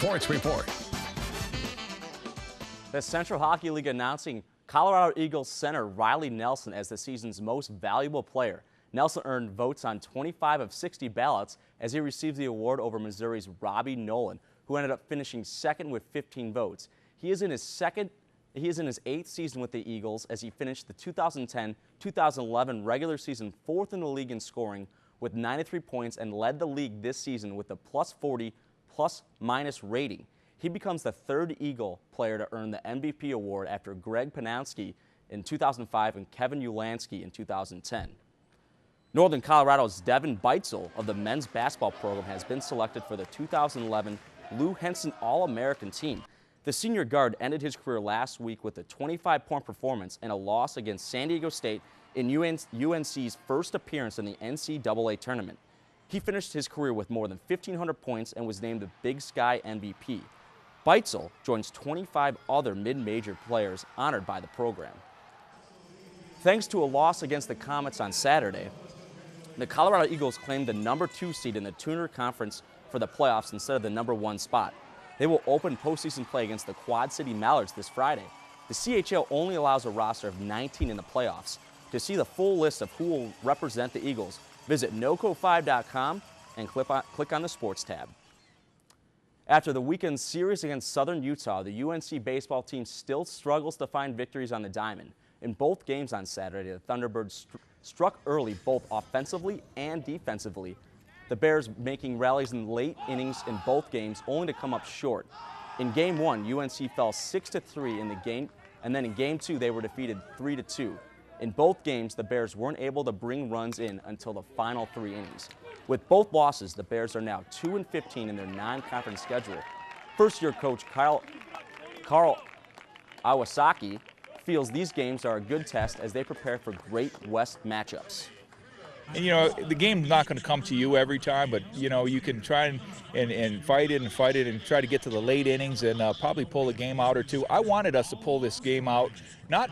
Sports Report. The Central Hockey League announcing Colorado Eagles center Riley Nelson as the season's most valuable player. Nelson earned votes on 25 of 60 ballots as he received the award over Missouri's Robbie Nolan, who ended up finishing second with 15 votes. He is in his 8th season with the Eagles as he finished the 2010-2011 regular season 4th in the league in scoring with 93 points and led the league this season with a +40 plus-minus rating. He becomes the third Eagle player to earn the MVP award after Greg Panowski in 2005 and Kevin Ulansky in 2010. Northern Colorado's Devin Beitzel of the men's basketball program has been selected for the 2011 Lou Henson All-American team. The senior guard ended his career last week with a 25-point performance and a loss against San Diego State in UNC's first appearance in the NCAA tournament. He finished his career with more than 1,500 points and was named the Big Sky MVP. Beitzel joins 25 other mid-major players honored by the program. Thanks to a loss against the Comets on Saturday, the Colorado Eagles claimed the #2 seed in the Tuner Conference for the playoffs instead of the #1 spot. They will open postseason play against the Quad City Mallards this Friday. The CHL only allows a roster of 19 in the playoffs. To see the full list of who will represent the Eagles, visit noco5.com and click on the Sports tab. After the weekend series against Southern Utah, the UNC baseball team still struggles to find victories on the diamond. In both games on Saturday, the Thunderbirds struck early both offensively and defensively. The Bears making rallies in late innings in both games only to come up short. In Game 1, UNC fell 6-3 in the game, and then in Game 2 they were defeated 3-2. In both games, the Bears weren't able to bring runs in until the final 3 innings. With both losses, the Bears are now 2-15 in their non-conference schedule. First-year coach Carl Iwasaki feels these games are a good test as they prepare for Great West matchups. And, you know, the game's not going to come to you every time, but, you know, you can try and fight it and try to get to the late innings and probably pull a game out or two. I wanted us to pull this game out, not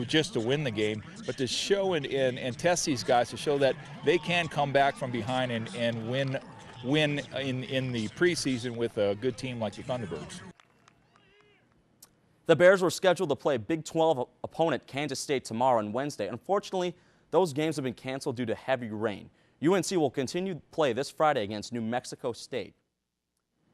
just to win the game, but to show and test these guys to show that they can come back from behind and win in the preseason with a good team like the Thunderbirds. The Bears were scheduled to play Big 12 opponent Kansas State tomorrow and Wednesday. Unfortunately, those games have been canceled due to heavy rain. UNC will continue to play this Friday against New Mexico State.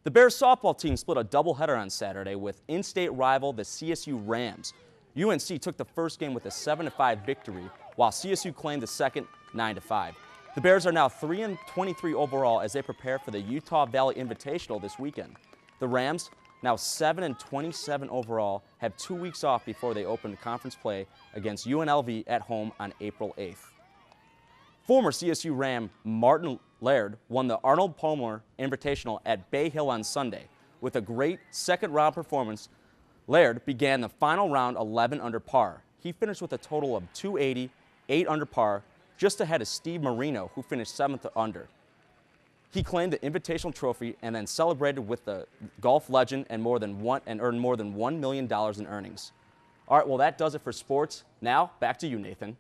The Bears softball team split a doubleheader on Saturday with in-state rival the CSU Rams. UNC took the first game with a 7-5 victory, while CSU claimed the second 9-5. The Bears are now 3-23 overall as they prepare for the Utah Valley Invitational this weekend. The Rams, now 7-27 overall, have 2 weeks off before they open conference play against UNLV at home on April 8th. Former CSU Ram Martin Laird won the Arnold Palmer Invitational at Bay Hill on Sunday. With a great second-round performance, Laird began the final round 11 under par. He finished with a total of 280, 8 under par, just ahead of Steve Marino, who finished 7th under. He claimed the invitational trophy and then celebrated with the golf legend and earned more than $1 million in earnings. All right, well, that does it for sports. Now, back to you, Nathan.